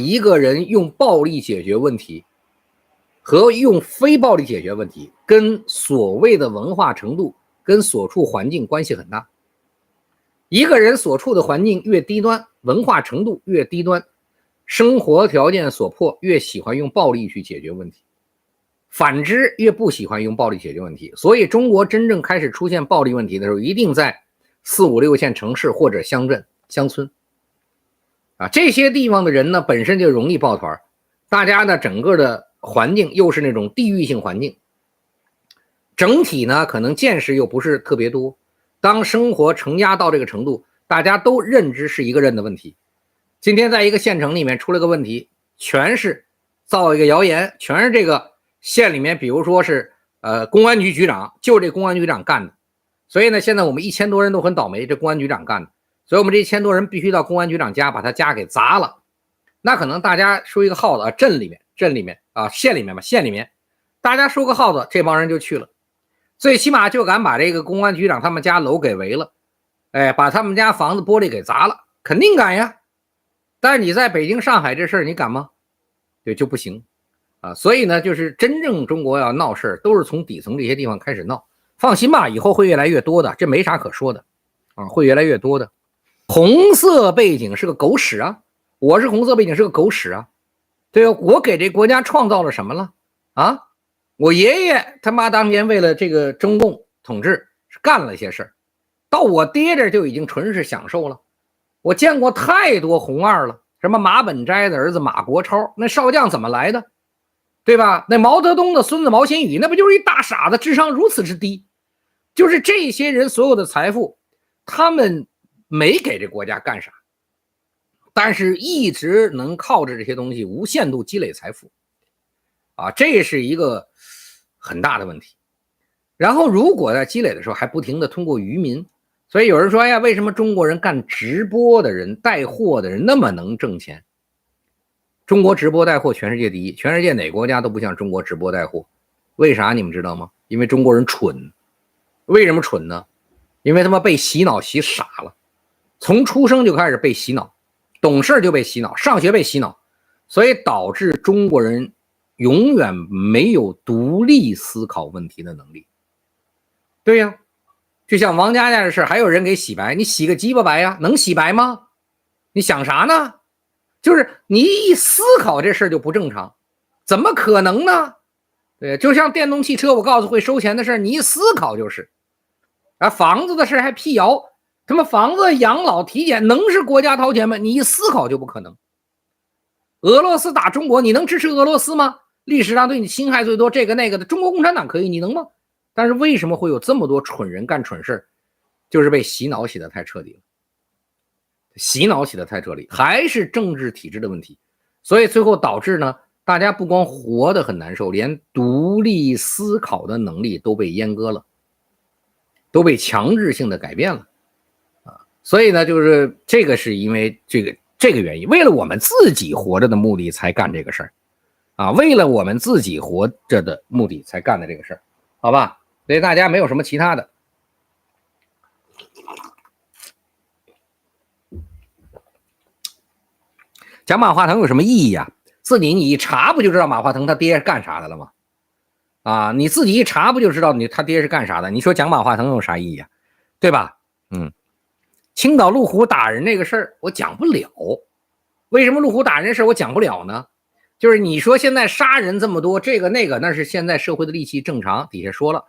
一个人用暴力解决问题和用非暴力解决问题，跟所谓的文化程度、跟所处环境关系很大。一个人所处的环境越低端，文化程度越低端，生活条件所迫，越喜欢用暴力去解决问题。反之，越不喜欢用暴力解决问题。所以中国真正开始出现暴力问题的时候，一定在4、5、6线城市或者乡镇、乡村。这些地方的人呢，本身就容易抱团，大家呢整个的环境又是那种地域性环境，整体呢可能见识又不是特别多。当生活承压到这个程度，大家都认知是一个人的问题。今天在一个县城里面出了个问题，全是造一个谣言，全是这个县里面，比如说是公安局局长，就这公安局长干的。所以呢，现在我们1000多人都很倒霉，这公安局长干的。所以我们这1000多人必须到公安局长家，把他家给砸了。那可能大家说一个号子，镇里面县里面吧，县里面大家说个号子，这帮人就去了。最起码就敢把这个公安局长他们家楼给围了，把他们家房子玻璃给砸了，肯定敢呀。但是你在北京、上海这事儿你敢吗？对，就不行所以呢，就是真正中国要闹事都是从底层这些地方开始闹。放心吧，以后会越来越多的，这没啥可说的会越来越多的。红色背景是个狗屎啊！我是红色背景是个狗屎啊！对啊，我给这国家创造了什么了啊？我爷爷他妈当年为了这个中共统治是干了些事儿，到我爹这就已经纯是享受了。我见过太多红二了，什么马本斋的儿子马国超，那少将怎么来的？对吧？那毛泽东的孙子毛新宇，那不就是一大傻子，智商如此之低？就是这些人所有的财富，他们没给这国家干啥，但是一直能靠着这些东西无限度积累财富这是一个很大的问题。然后如果在积累的时候还不停的通过愚民，所以有人说，哎呀，为什么中国人干直播的人、带货的人那么能挣钱？中国直播带货全世界第一，全世界哪国家都不像中国直播带货。为啥你们知道吗？因为中国人蠢。为什么蠢呢？因为他们被洗脑洗傻了，从出生就开始被洗脑，懂事就被洗脑，上学被洗脑，所以导致中国人永远没有独立思考问题的能力。对呀，就像王家家的事，还有人给洗白，你洗个鸡巴白呀，能洗白吗？你想啥呢？就是你一思考这事就不正常，怎么可能呢？对，就像电动汽车，我告诉会收钱的事，你一思考就是房子的事还辟谣，他们房子养老体检能是国家掏钱吗？你一思考就不可能。俄罗斯打中国，你能支持俄罗斯吗？历史上对你侵害最多这个那个的，中国共产党可以，你能吗？但是为什么会有这么多蠢人干蠢事？就是被洗脑洗得太彻底了，洗脑洗得太彻底，还是政治体制的问题。所以最后导致呢，大家不光活得很难受，连独立思考的能力都被阉割了，都被强制性的改变了所以呢，就是这个是因为这个原因，为了我们自己活着的目的才干这个事儿为了我们自己活着的目的才干的这个事儿，好吧？所以大家没有什么其他的。讲马化腾有什么意义啊？自己你一查不就知道马化腾他爹是干啥的了吗？你自己一查不就知道他爹是干啥的？你说讲马化腾有啥意义啊？对吧？青岛路虎打人这个事儿我讲不了。为什么路虎打人这事儿我讲不了呢？就是你说现在杀人这么多，这个那个，那是现在社会的戾气正常，底下说了。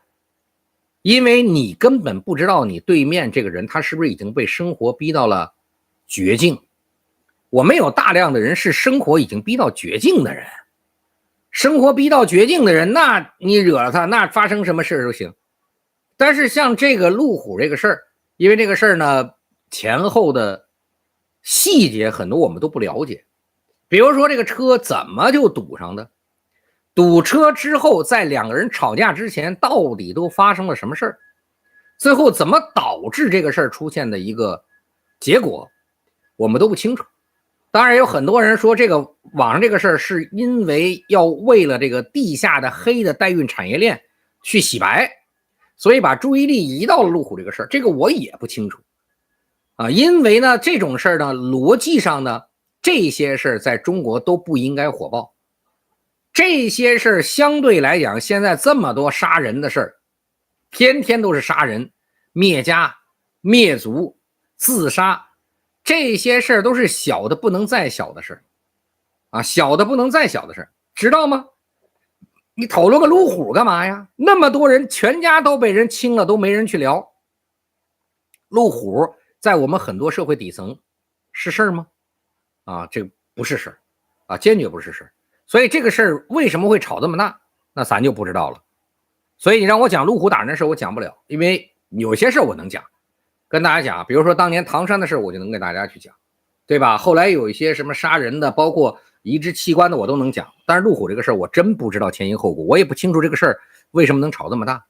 因为你根本不知道你对面这个人他是不是已经被生活逼到了绝境。我们有大量的人是生活已经逼到绝境的人，生活逼到绝境的人，那你惹了他，那发生什么事都行。但是像这个路虎这个事儿，因为这个事儿呢，前后的细节很多我们都不了解。比如说这个车怎么就堵上的，堵车之后在两个人吵架之前到底都发生了什么事儿，最后怎么导致这个事儿出现的一个结果我们都不清楚。当然有很多人说这个网上这个事儿是因为要为了这个地下的黑的代孕产业链去洗白，所以把注意力移到了路虎这个事儿，这个我也不清楚因为呢这种事儿呢逻辑上呢这些事儿在中国都不应该火爆。这些事儿相对来讲，现在这么多杀人的事儿，天天都是杀人、灭家、灭族、自杀，这些事儿都是小的不能再小的事儿啊，小的不能再小的事儿，知道吗？你讨论个路虎干嘛呀？那么多人全家都被人清了，都没人去聊。路虎在我们很多社会底层是事儿吗？啊，这不是事儿啊，坚决不是事儿。所以这个事儿为什么会吵这么大，那咱就不知道了。所以你让我讲路虎打人的事，我讲不了，因为有些事我能讲，跟大家讲，比如说当年唐山的事，我就能跟大家去讲，对吧？后来有一些什么杀人的，包括移植器官的，我都能讲。但是路虎这个事儿，我真不知道前因后果，我也不清楚这个事儿为什么能吵这么大。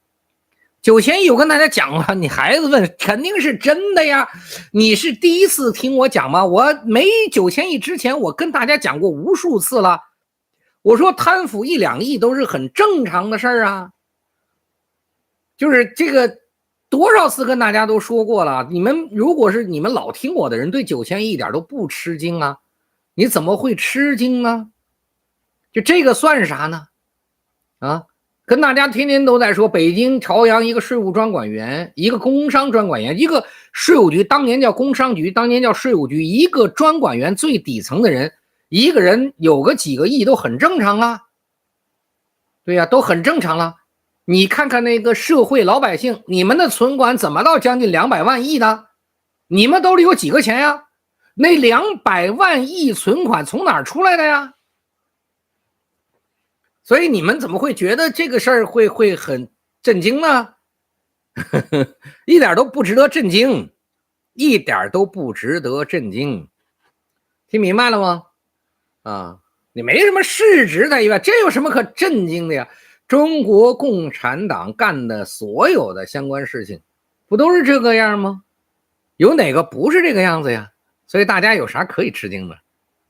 9000亿我跟大家讲了，你孩子问肯定是真的呀。你是第一次听我讲吗？我没9000亿之前，我跟大家讲过无数次了。我说贪腐1、2亿都是很正常的事儿啊，就是这个多少次跟大家都说过了。你们如果是你们老听我的人，对9000亿一点都不吃惊啊，你怎么会吃惊呢？就这个算啥呢？啊？跟大家天天都在说，北京朝阳一个税务专管员，一个工商专管员，一个税务局，当年叫工商局，当年叫税务局，一个专管员最底层的人，一个人有个几个亿都很正常啊。对呀，都很正常了。你看看那个社会老百姓，你们的存款怎么到将近200万亿的？你们兜里有几个钱呀？那200万亿存款从哪儿出来的呀？所以你们怎么会觉得这个事儿会很震惊呢？一点都不值得震惊，一点都不值得震惊，听明白了吗？啊，你没什么市值在以外，这有什么可震惊的呀？中国共产党干的所有的相关事情，不都是这个样吗？有哪个不是这个样子呀？所以大家有啥可以吃惊的？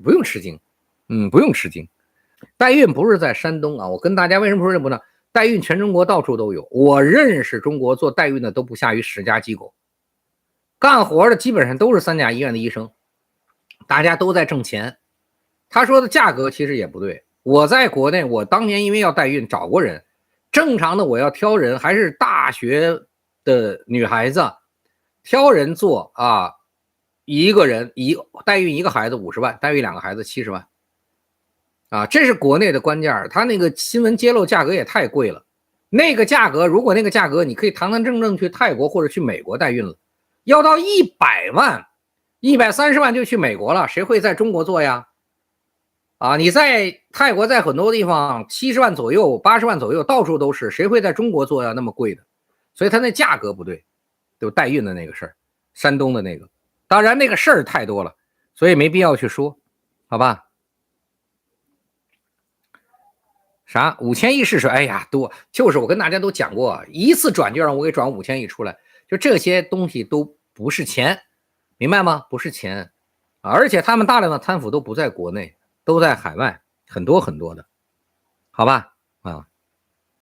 不用吃惊，不用吃惊。代孕不是在山东啊，我跟大家为什么说这不呢？代孕全中国到处都有，我认识中国做代孕的都不下于10家机构，干活的基本上都是3甲医院的医生，大家都在挣钱。他说的价格其实也不对，我在国内，我当年因为要代孕找过人，正常的我要挑人还是大学的女孩子，挑人做啊，一个人代孕一个孩子50万，代孕2个孩子70万。啊，这是国内的官价，他那个新闻揭露价格也太贵了。那个价格，如果那个价格，你可以堂堂正正去泰国或者去美国代孕了，要到100万、130万就去美国了，谁会在中国做呀？啊，你在泰国，在很多地方70万左右、80万左右，到处都是，谁会在中国做呀？那么贵的，所以他那价格不对，就代孕的那个事儿，山东的那个，当然那个事儿太多了，所以没必要去说，好吧？啥5000亿试水？哎呀，多，就是我跟大家都讲过，一次转就让我给转5000亿出来，就这些东西都不是钱，明白吗？不是钱，而且他们大量的贪腐都不在国内，都在海外，很多很多的，好吧？